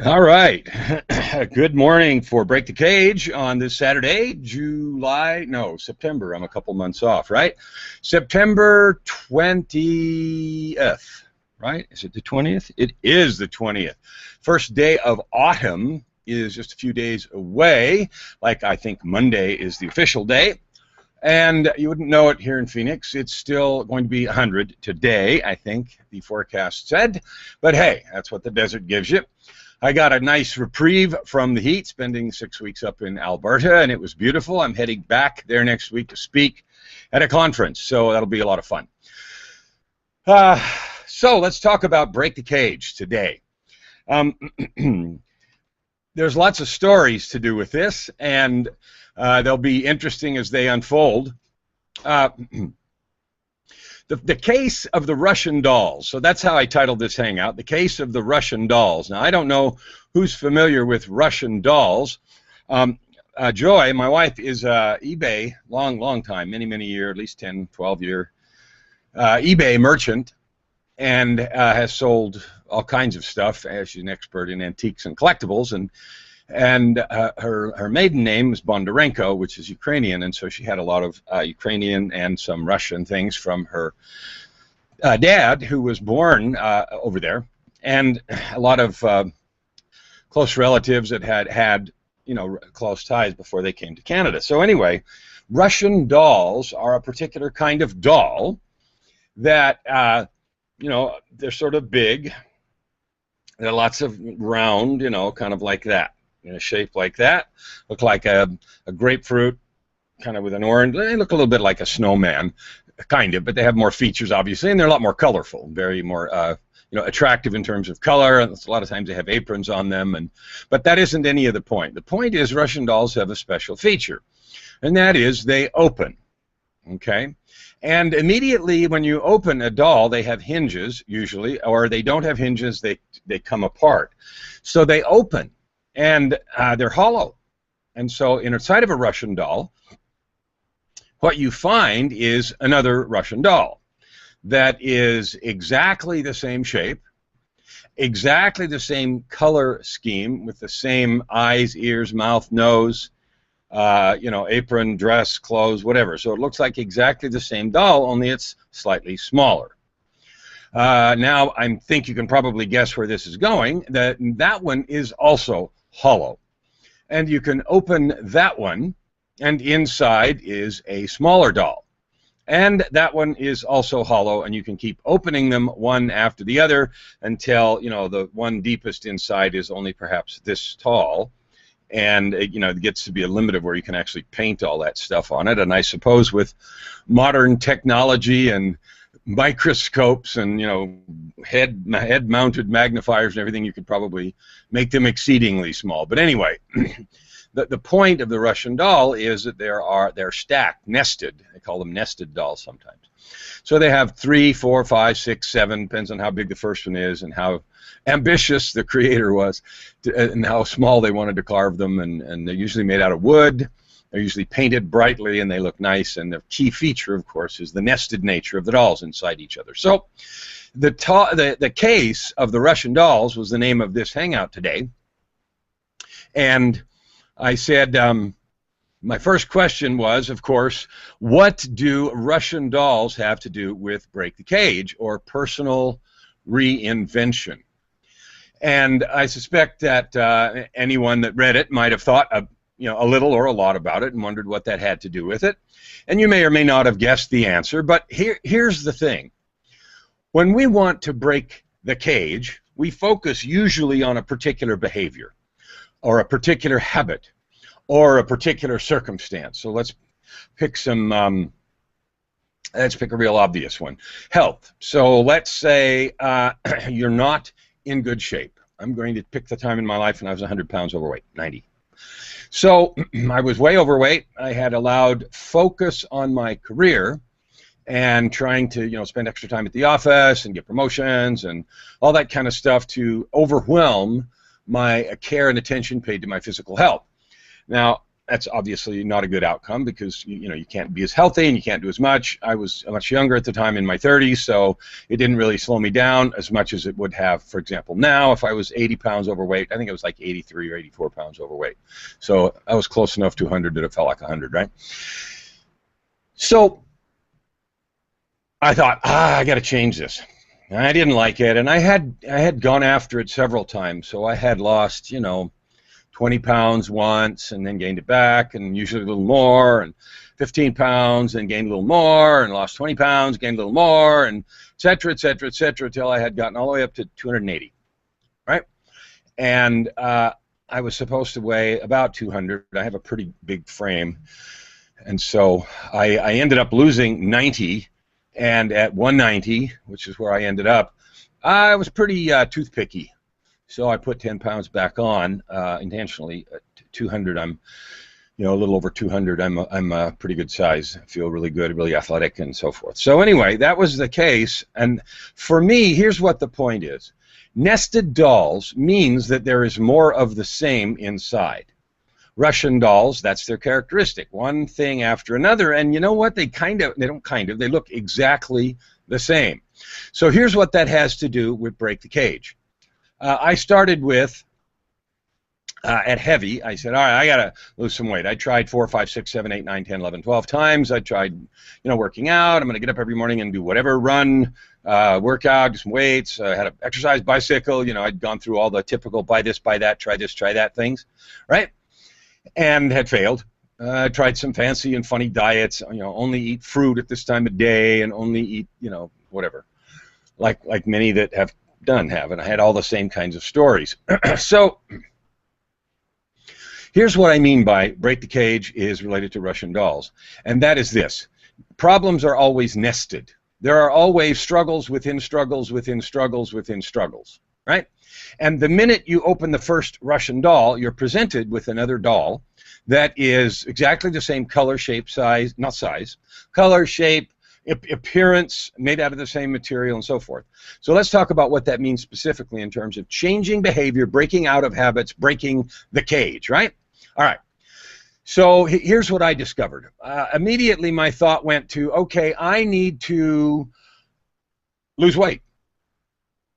All right. Good morning for Break the Cage on this Saturday, September. I'm a couple months off, right? September 20th, right? Is it the 20th? It is the 20th. First day of autumn is just a few days away. Like, I think Monday is the official day. And you wouldn't know it here in Phoenix. It's still going to be 100 today, I think the forecast said. But hey, that's what the desert gives you. I got a nice reprieve from the heat, spending 6 weeks up in Alberta, and it was beautiful. I'm heading back there next week to speak at a conference, so that'll be a lot of fun. So let's talk about Break the Cage today. There's lots of stories to do with this, and they'll be interesting as they unfold. The case of the Russian dolls. So that's how I titled this hangout, the case of the Russian dolls. Now, I don't know who's familiar with Russian dolls. Joy, my wife, is eBay, long time, many year, at least 10, 12 year eBay merchant, and has sold all kinds of stuff. She's an expert in antiques and collectibles, and her maiden name was Bondarenko, which is Ukrainian, and so she had a lot of Ukrainian and some Russian things from her dad, who was born over there, and a lot of close relatives that had close ties before they came to Canada. So anyway, Russian dolls are a particular kind of doll that they're sort of big. They're lots of round, kind of like that. In a shape like that, look like a grapefruit, kind of with an orange. They look a little bit like a snowman, kind of, but they have more features, obviously, and they're a lot more colorful, very more, attractive in terms of color. And a lot of times they have aprons on them, but that isn't any of the point. The point is Russian dolls have a special feature, and that is they open. Okay. And immediately when you open a doll, they have hinges usually, or they don't have hinges. They come apart, so they open. And they're hollow. And so inside of a Russian doll, what you find is another Russian doll that is exactly the same shape, exactly the same color scheme, with the same eyes, ears, mouth, nose, apron, dress, clothes, whatever. So it looks like exactly the same doll, only it's slightly smaller. Now, I think you can probably guess where this is going. That one is also hollow, and you can open that one, and inside is a smaller doll, and that one is also hollow, and you can keep opening them one after the other until the one deepest inside is only perhaps this tall, and it gets to be a limit of where you can actually paint all that stuff on it. And I suppose with modern technology and microscopes and head-mounted magnifiers and everything, you could probably make them exceedingly small. But anyway, the point of the Russian doll is that they're stacked, nested. They call them nested dolls sometimes. So they have 3, 4, 5, 6, 7, depends on how big the first one is and how ambitious the creator was, and how small they wanted to carve them. And they're usually made out of wood. They're usually painted brightly, and they look nice, and the key feature, of course, is the nested nature of the dolls inside each other. So the case of the Russian dolls was the name of this hangout today, and I said my first question was, of course, what do Russian dolls have to do with Break the Cage, or personal reinvention? And I suspect that anyone that read it might have thought a little or a lot about it and wondered what that had to do with it. And you may or may not have guessed the answer, but here's the thing. When we want to break the cage, we focus usually on a particular behavior or a particular habit or a particular circumstance. So let's pick let's pick a real obvious one. Health. So let's say you're not in good shape. I'm going to pick the time in my life when I was 100 pounds overweight, 90. So I was way overweight. I had allowed focus on my career and trying to, spend extra time at the office and get promotions and all that kind of stuff to overwhelm my care and attention paid to my physical health. Now, that's obviously not a good outcome because you can't be as healthy and you can't do as much. I was much younger at the time, in my 30s, so it didn't really slow me down as much as it would have, for example, now if I was 80 pounds overweight. I think it was like 83 or 84 pounds overweight. So I was close enough to 100 that it felt like 100, right? So I thought, I got to change this. And I didn't like it, and I had gone after it several times. So I had lost, 20 pounds once and then gained it back, and usually a little more, and 15 pounds and gained a little more, and lost 20 pounds, gained a little more, and et cetera, et cetera, et cetera, until I had gotten all the way up to 280, right? And I was supposed to weigh about 200. I have a pretty big frame, and so I ended up losing 90, and at 190, which is where I ended up, I was pretty toothpicky. So I put 10 pounds back on intentionally. At 200, I'm, a little over 200. I'm a pretty good size. I feel really good, really athletic, and so forth. So anyway, that was the case. And for me, here's what the point is: nested dolls means that there is more of the same inside. Russian dolls, that's their characteristic. One thing after another, and you know what? They look exactly the same. So here's what that has to do with Break the Cage. I started with, at heavy, I said, all right, I got to lose some weight. I tried 4, 5, 6, 7, 8, 9, 10, 11, 12 times. I tried, working out. I'm going to get up every morning and do whatever, run, workout, do some weights. Had an exercise bicycle. I'd gone through all the typical buy this, buy that, try this, try that things, right? And had failed. Tried some fancy and funny diets. Only eat fruit at this time of day, and only eat, whatever, like many that have and I had all the same kinds of stories. So here's what I mean by Break the Cage is related to Russian dolls, and that is this: problems are always nested. There are always struggles within struggles within struggles within struggles, right? And the minute you open the first Russian doll, you're presented with another doll that is exactly the same color, shape, size, not size, color, shape, appearance, made out of the same material, and so forth. So let's talk about what that means specifically in terms of changing behavior, breaking out of habits, breaking the cage, right? All right. So here's what I discovered. Immediately my thought went to, okay, I need to lose weight.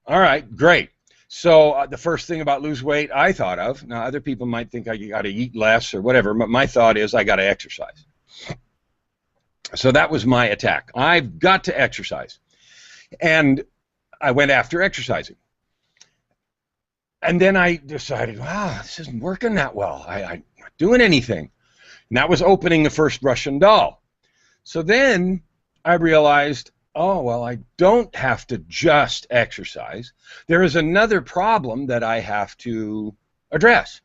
All right, great. So the first thing about lose weight I thought of, now other people might think I got to eat less or whatever, but my thought is I got to exercise. So that was my attack. I've got to exercise. And I went after exercising. And then I decided, wow, this isn't working that well. I'm not doing anything. And that was opening the first Russian doll. So then I realized, oh, well, I don't have to just exercise. There is another problem that I have to address.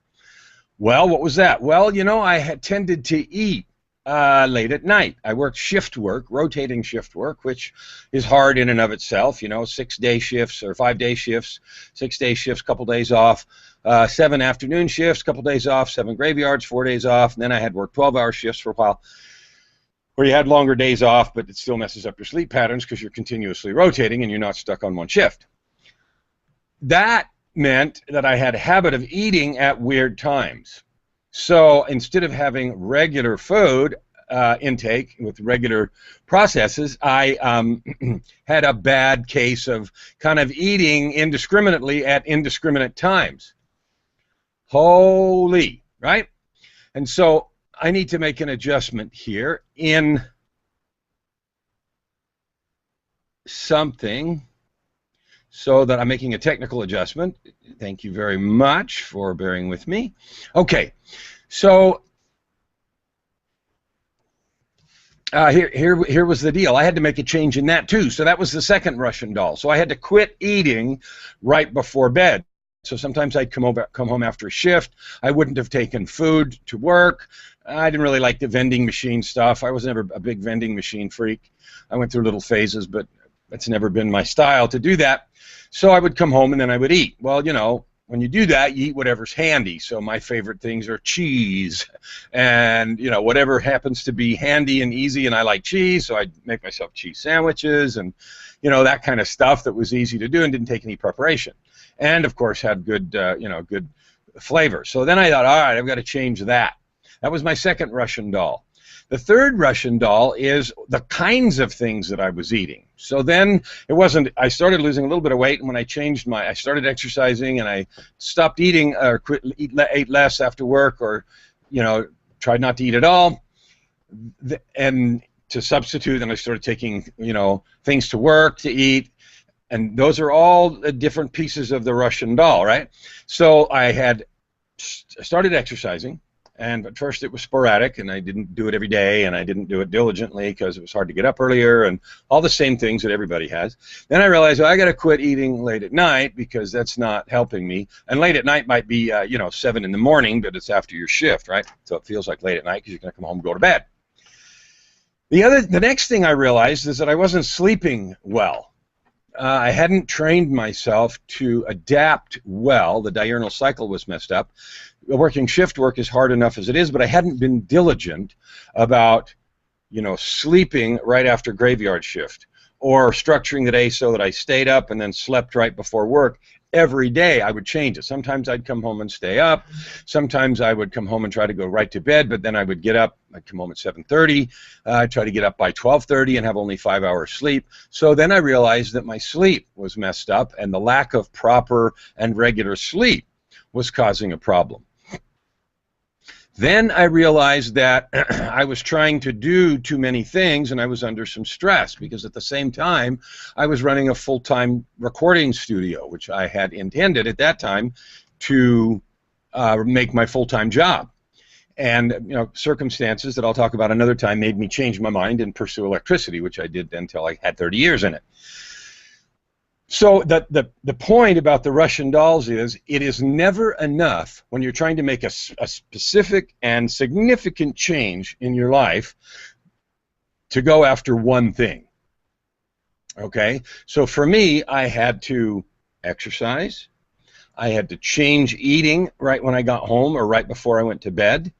Well, what was that? Well, I had tended to eat late at night. I worked shift work, rotating shift work, which is hard in and of itself. 6-day shifts or 5-day shifts, 6-day shifts, couple days off, 7 afternoon shifts, couple days off, 7 graveyards, 4 days off, and then I had worked 12-hour shifts for a while, where you had longer days off, but it still messes up your sleep patterns because you're continuously rotating and you're not stuck on one shift. That meant that I had a habit of eating at weird times. So instead of having regular food intake with regular processes, I had a bad case of kind of eating indiscriminately at indiscriminate times. Holy, right? And so I need to make an adjustment here in something so that I'm making a technical adjustment. Thank you very much for bearing with me. Okay, so here was the deal. I had to make a change in that too. So that was the second Russian doll. So I had to quit eating right before bed. So sometimes I'd come home after a shift. I wouldn't have taken food to work. I didn't really like the vending machine stuff. I was never a big vending machine freak. I went through little phases, but that's never been my style to do that. So I would come home and then I would eat. Well, you know, when you do that, you eat whatever's handy. So my favorite things are cheese and, you know, whatever happens to be handy and easy, and I like cheese, so I'd make myself cheese sandwiches and, you know, that kind of stuff that was easy to do and didn't take any preparation. And, of course, had good, you know, good flavor. So then I thought, all right, I've got to change that. That was my second Russian doll. The third Russian doll is the kinds of things that I was eating. So then it wasn't, I started losing a little bit of weight, and when I changed I started exercising, and I stopped eating or ate less after work, or, tried not to eat at all. And to substitute, and I started taking, things to work to eat. And those are all different pieces of the Russian doll, right? So I had started exercising. And at first it was sporadic, and I didn't do it every day, and I didn't do it diligently because it was hard to get up earlier, and all the same things that everybody has. Then I realized, well, I got to quit eating late at night because that's not helping me. And late at night might be, 7 in the morning, but it's after your shift, right? So it feels like late at night because you're going to come home and go to bed. The next thing I realized is that I wasn't sleeping well. I hadn't trained myself to adapt well. The diurnal cycle was messed up. Working shift work is hard enough as it is, but I hadn't been diligent about, sleeping right after graveyard shift, or structuring the day so that I stayed up and then slept right before work. Every day I would change it. Sometimes I'd come home and stay up. Sometimes I would come home and try to go right to bed, but then I would get up. I'd come home at 7:30. I'd try to get up by 12:30 and have only 5 hours sleep. So then I realized that my sleep was messed up, and the lack of proper and regular sleep was causing a problem. Then I realized that I was trying to do too many things, and I was under some stress because at the same time I was running a full-time recording studio, which I had intended at that time to make my full-time job. And circumstances that I'll talk about another time made me change my mind and pursue electricity, which I did until I had 30 years in it. So the point about the Russian dolls is it is never enough when you're trying to make a specific and significant change in your life to go after one thing. Okay? So for me, I had to exercise. I had to change eating right when I got home or right before I went to bed.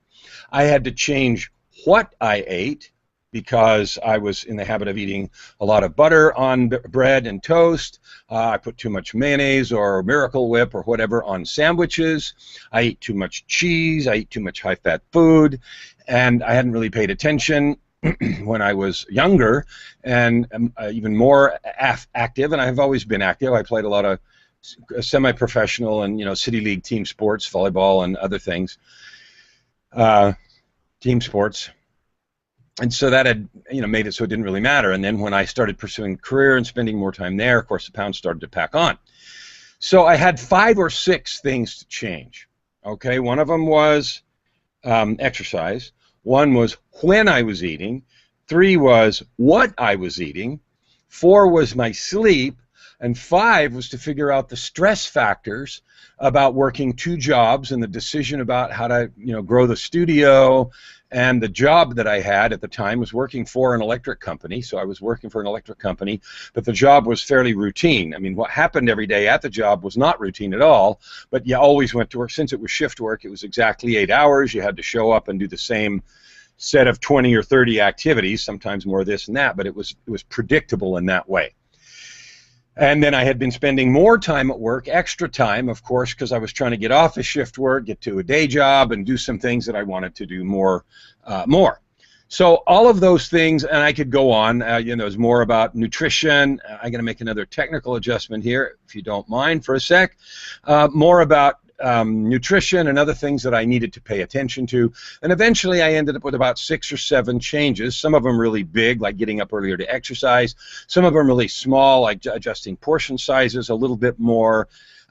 I had to change what I ate, because I was in the habit of eating a lot of butter on bread and toast. I put too much mayonnaise or Miracle Whip or whatever on sandwiches. I ate too much cheese. I ate too much high-fat food. And I hadn't really paid attention when I was younger, and even more active. And I've always been active. I played a lot of semi-professional and city league team sports, volleyball and other things, team sports. And so that had, made it so it didn't really matter. And then when I started pursuing a career and spending more time there, of course, the pounds started to pack on. So I had 5 or 6 things to change. Okay, one of them was exercise. One was when I was eating. 3 was what I was eating. 4 was my sleep. And 5 was to figure out the stress factors about working 2 jobs and the decision about how to, grow the studio. And the job that I had at the time was working for an electric company, so I was working for an electric company, but the job was fairly routine. I mean, what happened every day at the job was not routine at all, but you always went to work. Since it was shift work, it was exactly 8 hours. You had to show up and do the same set of 20 or 30 activities, sometimes more this and that, but it was predictable in that way. And then I had been spending more time at work, extra time, of course, because I was trying to get off of shift work, get to a day job, and do some things that I wanted to do more. So all of those things, and I could go on. There's more about nutrition. I'm going to make another technical adjustment here, if you don't mind, for a sec. More about nutrition and other things that I needed to pay attention to. And eventually I ended up with about 6 or 7 changes, some of them really big, like getting up earlier to exercise, some of them really small, like adjusting portion sizes a little bit more.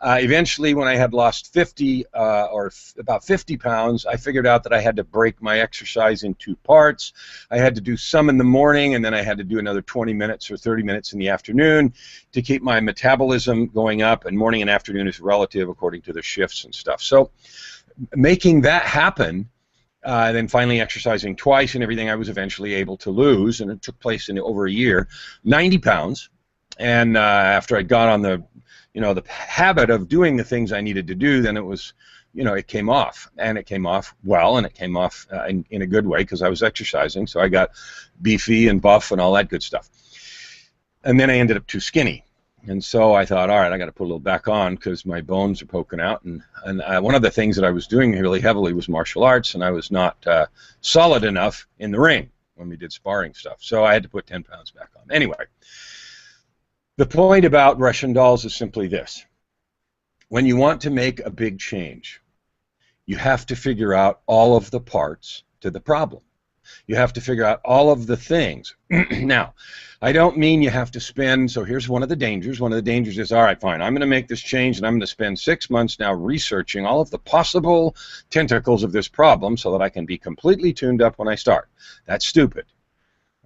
Eventually, when I had lost 50 or about 50 pounds, I figured out that I had to break my exercise in 2 parts. I had to do some in the morning, and then I had to do another 20 minutes or 30 minutes in the afternoon to keep my metabolism going up, and morning and afternoon is relative according to the shifts and stuff. So making that happen, then finally exercising twice and everything, I was eventually able to lose, and it took place in over a year, 90 pounds. And after I got on the habit of doing the things I needed to do, then it was, it came off, and it came off well, and it came off in a good way because I was exercising, so I got beefy and buff and all that good stuff. And then I ended up too skinny, And so I thought, all right, I got to put a little back on because my bones are poking out. And one of the things that I was doing really heavily was martial arts, and I was not solid enough in the ring when we did sparring stuff. So I had to put 10 pounds back on. Anyway, the point about Russian dolls is simply this. When you want to make a big change, you have to figure out all of the parts to the problem. You have to figure out all of the things. Now, I don't mean you have to spend, so here's one of the dangers. One of the dangers is, all right, fine, I'm going to make this change, and I'm going to spend 6 months now researching all of the possible tentacles of this problem so that I can be completely tuned up when I start. That's stupid.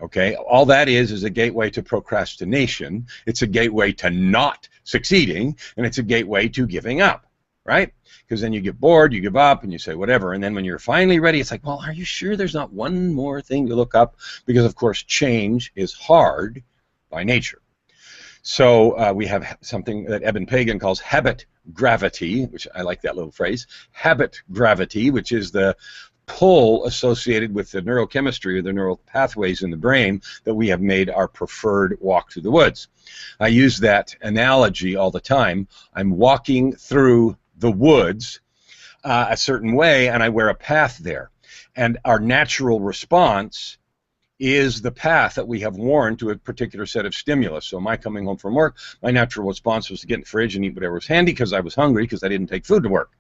Okay, all that is a gateway to procrastination. It's a gateway to not succeeding, and it's a gateway to giving up, right? Because then you get bored, you give up, and you say whatever, and then when you're finally ready, it's like, well, are you sure there's not one more thing to look up? Because, of course, change is hard by nature. So we have something that Eben Pagan calls habit gravity, which I like that little phrase, habit gravity, which is the pull associated with the neurochemistry or the neural pathways in the brain that we have made our preferred walk through the woods. I use that analogy all the time. I'm walking through the woods a certain way, and I wear a path there. And our natural response is the path that we have worn to a particular set of stimulus. So my coming home from work, my natural response was to get in the fridge and eat whatever was handy because I was hungry because I didn't take food to work.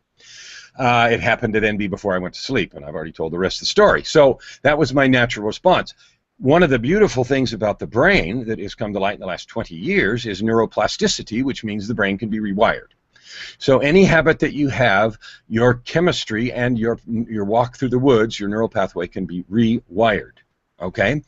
It happened to then be before I went to sleep, and I've already told the rest of the story. So that was my natural response. One of the beautiful things about the brain that has come to light in the last 20 years is neuroplasticity, which means the brain can be rewired. So any habit that you have, your chemistry and your walk through the woods, your neural pathway can be rewired. Okay?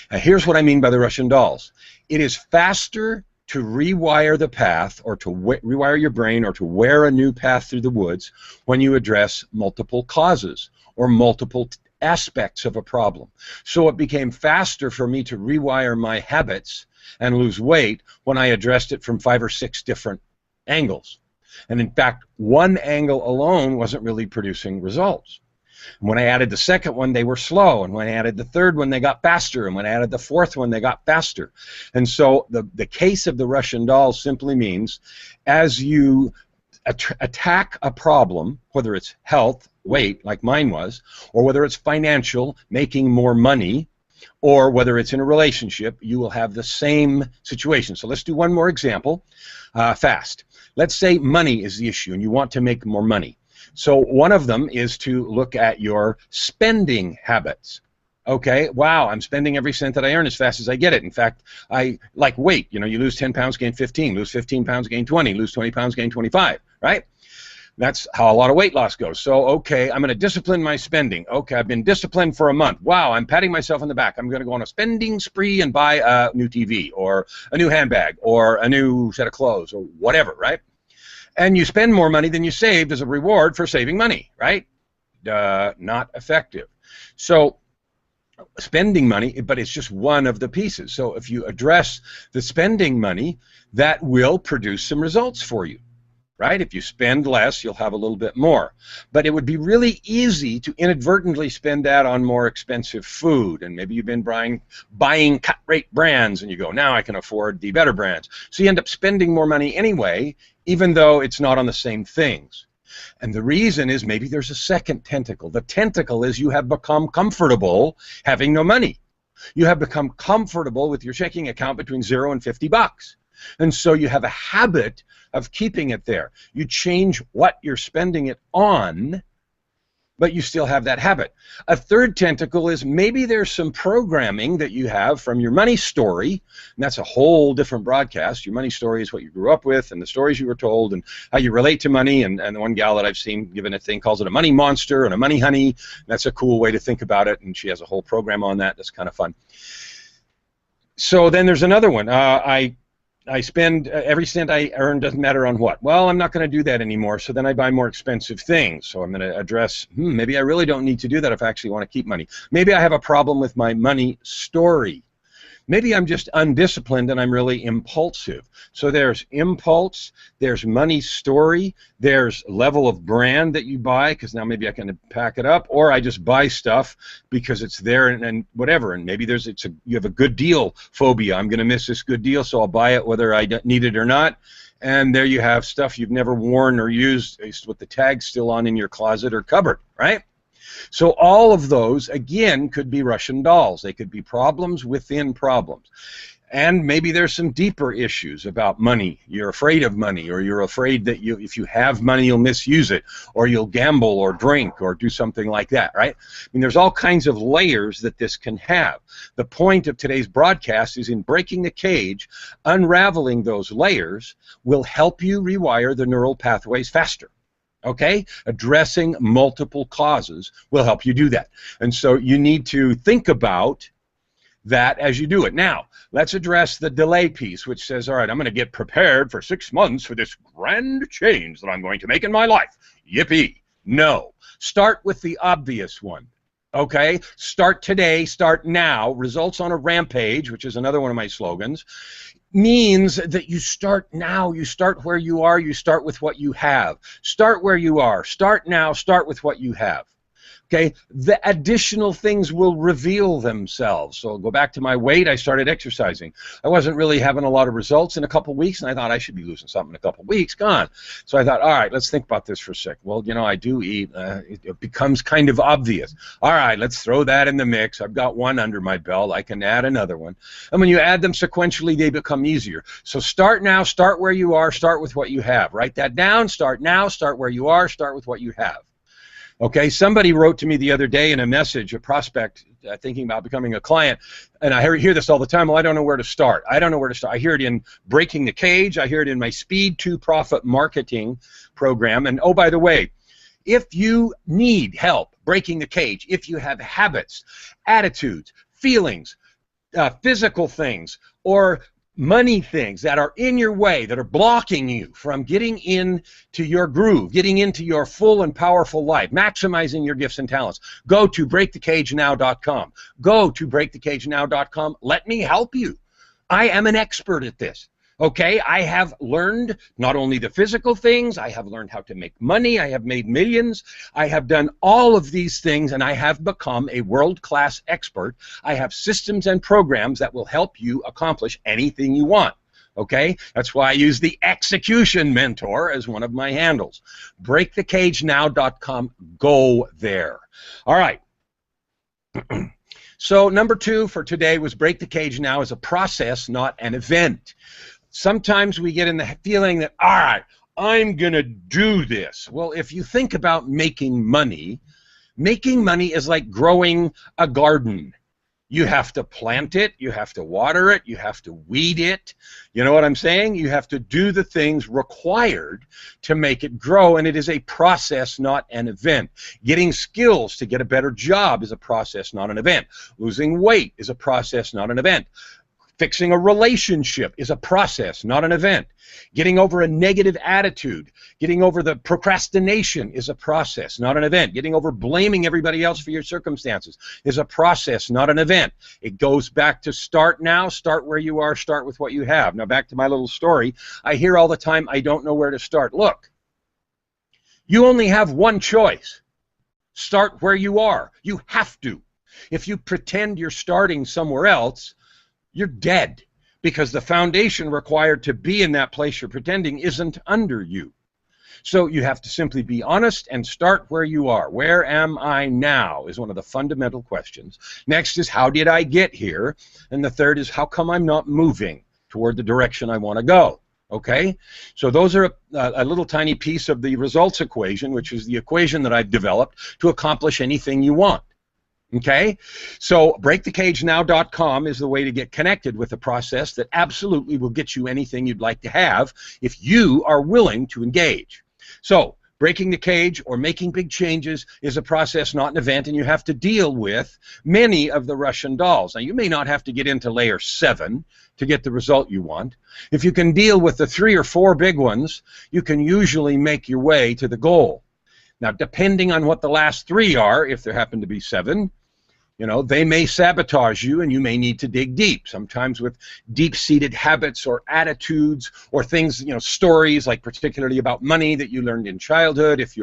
Now here's what I mean by the Russian dolls. It is faster to rewire the path or to rewire your brain or to wear a new path through the woods when you address multiple causes or multiple aspects of a problem. So it became faster for me to rewire my habits and lose weight when I addressed it from 5 or 6 different angles. And in fact, one angle alone wasn't really producing results. And when I added the second one, they were slow. And when I added the third one, they got faster. And when I added the fourth one, they got faster. And so the case of the Russian doll simply means as you attack a problem, whether it's health, weight, like mine was, or whether it's financial, making more money, or whether it's in a relationship, you will have the same situation. So let's do one more example fast. Let's say money is the issue and you want to make more money. So one of them is to look at your spending habits. Okay, wow, I'm spending every cent that I earn as fast as I get it. In fact, I like weight. You know, you lose 10 pounds, gain 15. Lose 15 pounds, gain 20. Lose 20 pounds, gain 25, right? That's how a lot of weight loss goes. So, okay, I'm going to discipline my spending. Okay, I've been disciplined for a month. Wow, I'm patting myself on the back. I'm going to go on a spending spree and buy a new TV or a new handbag or a new set of clothes or whatever, right? And you spend more money than you saved as a reward for saving money, right? Not effective. So spending money, but it's just one of the pieces. So if you address the spending money, that will produce some results for you, right? If you spend less, you'll have a little bit more. But it would be really easy to inadvertently spend that on more expensive food, and maybe you've been buying cut-rate brands, and you go, now I can afford the better brands. So you end up spending more money anyway, even though it's not on the same things. And the reason is maybe there's a second tentacle. The tentacle is you have become comfortable having no money. You have become comfortable with your checking account between $0 and $50. And so you have a habit of keeping it there. You change what you're spending it on, but you still have that habit. A third tentacle is maybe there's some programming that you have from your money story, and that's a whole different broadcast. Your money story is what you grew up with and the stories you were told and how you relate to money, and the one gal that I've seen given a thing calls it a money monster and a money honey. That's a cool way to think about it, and she has a whole program on that. That's kind of fun. So then there's another one. I spend every cent I earn, doesn't matter on what. Well, I'm not going to do that anymore, so then I buy more expensive things. So I'm going to address, maybe I really don't need to do that if I actually want to keep money. Maybe I have a problem with my money story. Maybe I'm just undisciplined and I'm really impulsive. So there's impulse, there's money story, there's level of brand that you buy, because now maybe I can pack it up, or I just buy stuff because it's there and whatever. And maybe you have a good deal phobia. I'm going to miss this good deal, so I'll buy it whether I need it or not. And there you have stuff you've never worn or used with the tag still on in your closet or cupboard, right? So all of those, again, could be Russian dolls. They could be problems within problems. And maybe there's some deeper issues about money. You're afraid of money, or you're afraid that if you have money, you'll misuse it, or you'll gamble or drink or do something like that, right? I mean, there's all kinds of layers that this can have. The point of today's broadcast is in breaking the cage, unraveling those layers will help you rewire the neural pathways faster. Okay? Addressing multiple causes will help you do that. And so you need to think about that as you do it. Now, let's address the delay piece, which says, all right, I'm going to get prepared for 6 months for this grand change that I'm going to make in my life. Yippee. No. Start with the obvious one. Okay? Start today, start now. Results on a rampage, which is another one of my slogans, means that you start now, you start where you are, you start with what you have. Start where you are, start now, start with what you have. Okay, the additional things will reveal themselves. So I'll go back to my weight. I started exercising. I wasn't really having a lot of results in a couple weeks, and I thought I should be losing something in a couple weeks. Gone. So I thought, all right, let's think about this for a sec. Well, you know, I do eat. It becomes kind of obvious. All right, let's throw that in the mix. I've got one under my belt. I can add another one. And when you add them sequentially, they become easier. So start now, start where you are, start with what you have. Write that down. Start now, start where you are, start with what you have. Okay, somebody wrote to me the other day in a message, a prospect thinking about becoming a client, and I hear this all the time. Well, I don't know where to start. I don't know where to start. I hear it in Breaking the Cage. I hear it in my Speed to Profit marketing program. And oh, by the way, if you need help breaking the cage, if you have habits, attitudes, feelings, physical things, or money things that are in your way, that are blocking you from getting into your groove, getting into your full and powerful life, maximizing your gifts and talents, go to breakthecagenow.com. Go to breakthecagenow.com. Let me help you. I am an expert at this. Okay, I have learned not only the physical things, I have learned how to make money, I have made millions, I have done all of these things, and I have become a world-class expert. I have systems and programs that will help you accomplish anything you want. Okay, that's why I use the Execution Mentor as one of my handles. BreakTheCageNow.com, go there. All right. So number 2 for today was Break the Cage Now is a process, not an event. Sometimes we get in the feeling that, all right, I'm going to do this. Well, if you think about making money is like growing a garden. You have to plant it, you have to water it, you have to weed it. You know what I'm saying? You have to do the things required to make it grow, and it is a process, not an event. Getting skills to get a better job is a process, not an event. Losing weight is a process, not an event. Fixing a relationship is a process, not an event. Getting over a negative attitude, getting over the procrastination is a process, not an event. Getting over blaming everybody else for your circumstances is a process, not an event. It goes back to start now, start where you are, start with what you have. Now back to my little story. I hear all the time, I don't know where to start. Look, you only have one choice. Start where you are. You have to. If you pretend you're starting somewhere else, you're dead, because the foundation required to be in that place you're pretending isn't under you. So you have to simply be honest and start where you are. Where am I now is one of the fundamental questions. Next is, how did I get here? And the third is, how come I'm not moving toward the direction I want to go? Okay? So those are a little tiny piece of the results equation, which is the equation that I've developed to accomplish anything you want. Okay, so breakthecagenow.com is the way to get connected with a process that absolutely will get you anything you'd like to have if you are willing to engage. So breaking the cage or making big changes is a process, not an event, and you have to deal with many of the Russian dolls. Now, you may not have to get into layer 7 to get the result you want. If you can deal with the 3 or 4 big ones, you can usually make your way to the goal. Now, depending on what the last 3 are, if there happen to be 7, You know, they may sabotage you, and you may need to dig deep, sometimes with deep-seated habits or attitudes or things, you know, stories like particularly about money that you learned in childhood. If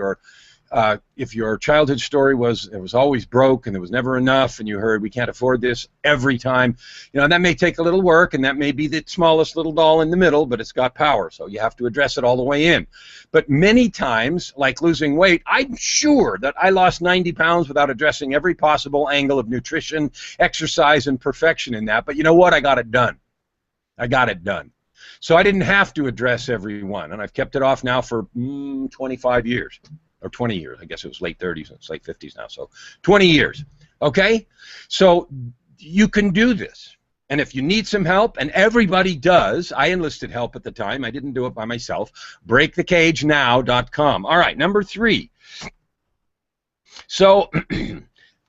your childhood story was it was always broke and there was never enough, and you heard we can't afford this every time, you know, that may take a little work, and that may be the smallest little doll in the middle, but it's got power, so you have to address it all the way in. But many times, like losing weight, I'm sure that I lost 90 pounds without addressing every possible angle of nutrition, exercise, and perfection in that. But you know what? I got it done. I got it done. So I didn't have to address every one, and I've kept it off now for 25 years. Or 20 years. I guess it was late 30s, it's late 50s now, so 20 years. Okay? So you can do this. And if you need some help, and everybody does, I enlisted help at the time. I didn't do it by myself. BreakTheCageNow.com. All right, number 3. So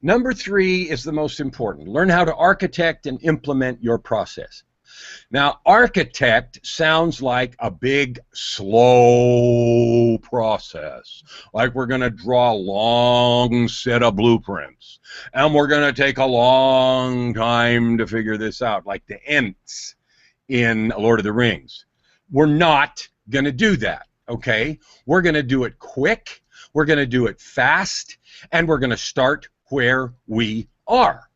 number 3 is the most important. Learn how to architect and implement your process. Now, architect sounds like a big, slow process. Like we're going to draw a long set of blueprints. And we're going to take a long time to figure this out, like the Ents in Lord of the Rings. We're not going to do that, okay? We're going to do it quick, we're going to do it fast, and we're going to start where we are.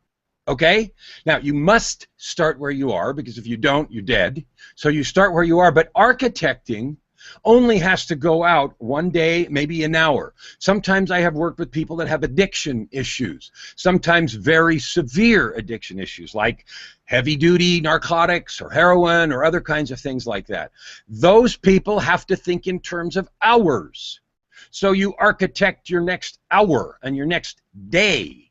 Okay? Now, you must start where you are, because if you don't, you're dead. So you start where you are, but architecting only has to go out one day, maybe an hour. Sometimes I have worked with people that have addiction issues, sometimes very severe addiction issues, like heavy-duty narcotics or heroin or other kinds of things like that. Those people have to think in terms of hours. So you architect your next hour and your next day.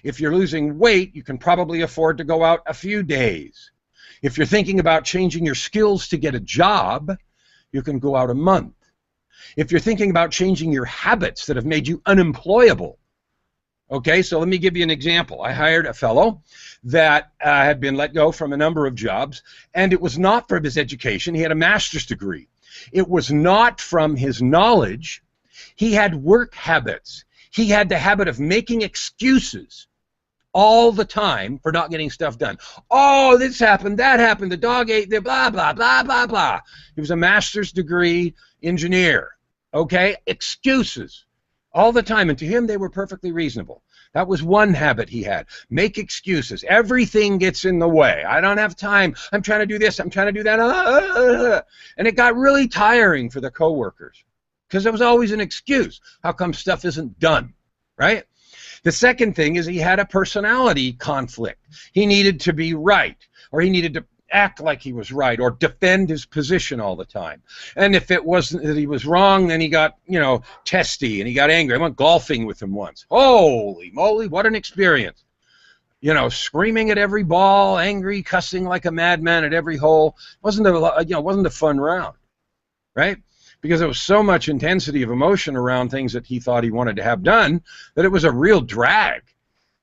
If you're losing weight, you can probably afford to go out a few days. If you're thinking about changing your skills to get a job, you can go out a month. If you're thinking about changing your habits that have made you unemployable, okay, so let me give you an example. I hired a fellow that had been let go from a number of jobs, and it was not from his education. He had a master's degree. It was not from his knowledge. He had work habits. He had the habit of making excuses all the time for not getting stuff done. Oh, this happened, that happened, the dog ate the blah, blah, blah, blah, blah. He was a master's degree engineer, okay? Excuses all the time, and to him they were perfectly reasonable. That was one habit he had. Make excuses. Everything gets in the way. I don't have time. I'm trying to do this. I'm trying to do that. And it got really tiring for the coworkers because there was always an excuse. How come stuff isn't done, right? The second thing is he had a personality conflict. He needed to be right, or he needed to act like he was right, or defend his position all the time. And if it wasn't that he was wrong, then he got, you know, testy and he got angry. I went golfing with him once. Holy moly, what an experience. You know, screaming at every ball, angry, cussing like a madman at every hole. Wasn't a fun round, right? Because there was so much intensity of emotion around things that he thought he wanted to have done that it was a real drag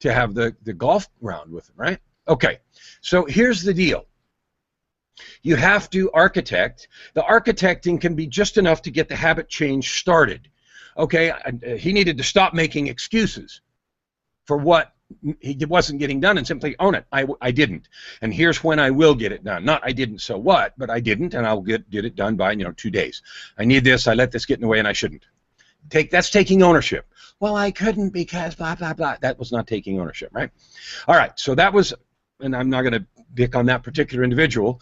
to have the golf round with him, right? Okay, so here's the deal. You have to architect. The architecting can be just enough to get the habit change started. Okay, he needed to stop making excuses for what he wasn't getting done and simply own it. I didn't, and here's when I will get it done. Not I didn't, so what, but I didn't, and I'll get it done by 2 days. I need this. I let this get in the way, and I shouldn't. That's taking ownership. Well, I couldn't because blah blah blah. That was not taking ownership, right? All right, so that was, and I'm not going to pick on that particular individual.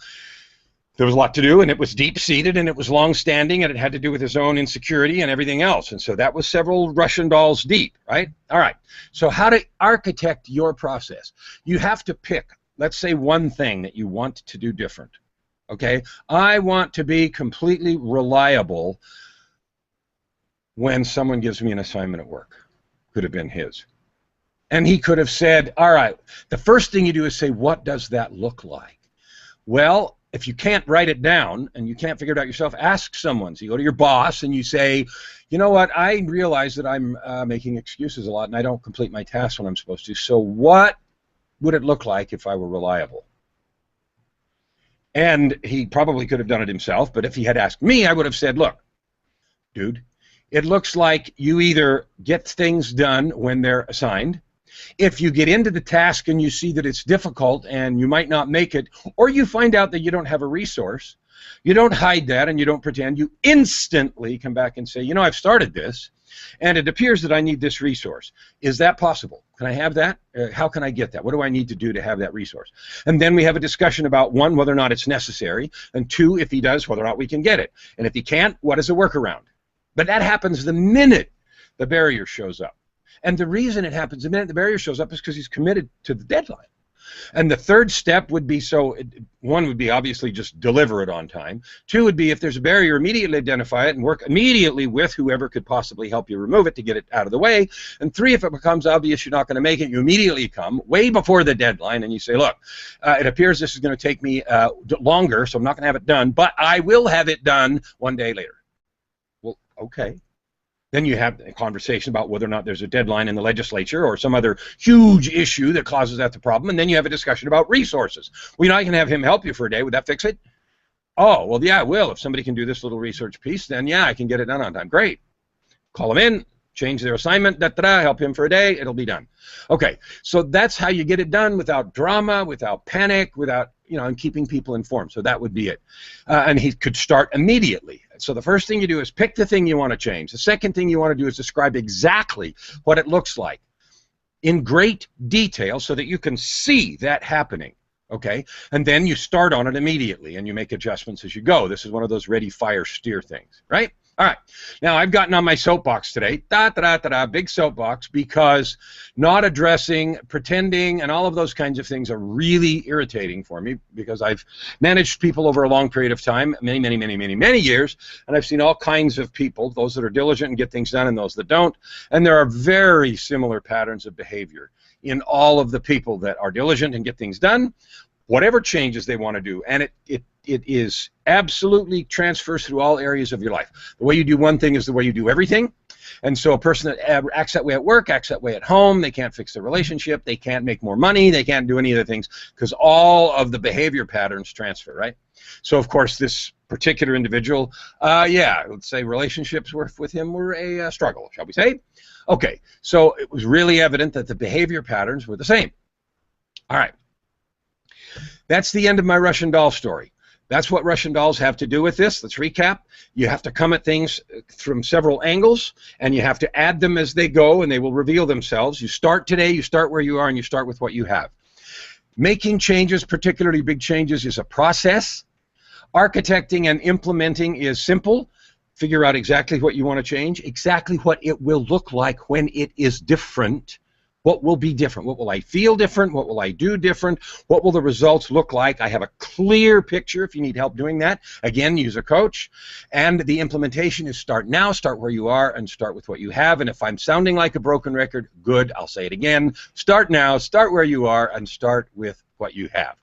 There was a lot to do, and it was deep-seated, and it was long-standing, and it had to do with his own insecurity and everything else. And so that was several Russian dolls deep, right? All right. So how to architect your process? You have to pick, let's say, one thing that you want to do different. Okay? I want to be completely reliable when someone gives me an assignment at work. Could have been his. And he could have said, all right, the first thing you do is say, what does that look like? Well, if you can't write it down and you can't figure it out yourself, ask someone. So you go to your boss and you say, you know what, I realize that I'm making excuses a lot and I don't complete my tasks when I'm supposed to. So what would it look like if I were reliable? And he probably could have done it himself, but if he had asked me, I would have said, look, dude, it looks like you either get things done when they're assigned, If you get into the task and you see that it's difficult and you might not make it, or you find out that you don't have a resource, you don't hide that and you don't pretend. You instantly come back and say, you know, I've started this, and it appears that I need this resource. Is that possible? Can I have that? How can I get that? What do I need to do to have that resource? And then we have a discussion about, one, whether or not it's necessary, and two, if he does, whether or not we can get it. And if he can't, what is a workaround? But that happens the minute the barrier shows up. And the reason it happens the minute the barrier shows up is because he's committed to the deadline. And the third step would be, one would be obviously just deliver it on time. Two would be, if there's a barrier, immediately identify it and work immediately with whoever could possibly help you remove it to get it out of the way. And three, if it becomes obvious you're not going to make it, you immediately come way before the deadline and you say, look, it appears this is going to take me longer, so I'm not going to have it done, but I will have it done one day later. Well, okay. Then you have a conversation about whether or not there's a deadline in the legislature or some other huge issue that causes that the problem, and then you have a discussion about resources. Well, you know, I can have him help you for a day. Would that fix it? Oh, well, yeah, it will. If somebody can do this little research piece, then yeah, I can get it done on time. Great. Call them in, change their assignment, help him for a day, it'll be done. Okay, so that's how you get it done without drama, without panic, without, you know, and keeping people informed. So that would be it. And he could start immediately. So the first thing you do is pick the thing you want to change. The second thing you want to do is describe exactly what it looks like in great detail so that you can see that happening. Okay, and then you start on it immediately and you make adjustments as you go. This is one of those ready, fire, steer things, right? All right, now I've gotten on my soapbox today, big soapbox, because not addressing, pretending, and all of those kinds of things are really irritating for me, because I've managed people over a long period of time, many years, and I've seen all kinds of people, those that are diligent and get things done and those that don't, and there are very similar patterns of behavior in all of the people that are diligent and get things done, whatever changes they want to do, and it is absolutely transfers through all areas of your life. The way you do one thing is the way you do everything. And so a person that acts that way at work, acts that way at home, they can't fix their relationship, they can't make more money, they can't do any of the things, because all of the behavior patterns transfer, right? So of course this particular individual, yeah, let's say relationships with him were a struggle, shall we say? Okay, so it was really evident that the behavior patterns were the same. All right. That's the end of my Russian doll story. That's what Russian dolls have to do with this. Let's recap. You have to come at things from several angles, and you have to add them as they go, and they will reveal themselves. You start today, you start where you are, and you start with what you have. Making changes, particularly big changes, is a process. Architecting and implementing is simple. Figure out exactly what you want to change, exactly what it will look like when it is different. What will be different? What will I feel different? What will I do different? What will the results look like? I have a clear picture. If you need help doing that, again, use a coach. And the implementation is start now, start where you are, and start with what you have. And if I'm sounding like a broken record, good, I'll say it again. Start now, start where you are, and start with what you have.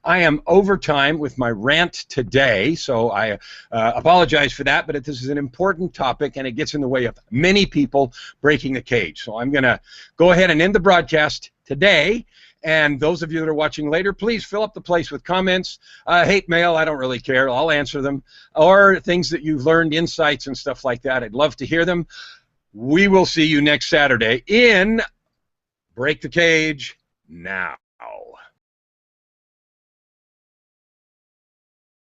I am over time with my rant today, so I apologize for that, but this is an important topic, and it gets in the way of many people breaking the cage. So I'm going to go ahead and end the broadcast today, and those of you that are watching later, please fill up the place with comments, hate mail, I don't really care, I'll answer them, or things that you've learned, insights and stuff like that. I'd love to hear them. We will see you next Saturday in Break the Cage Now.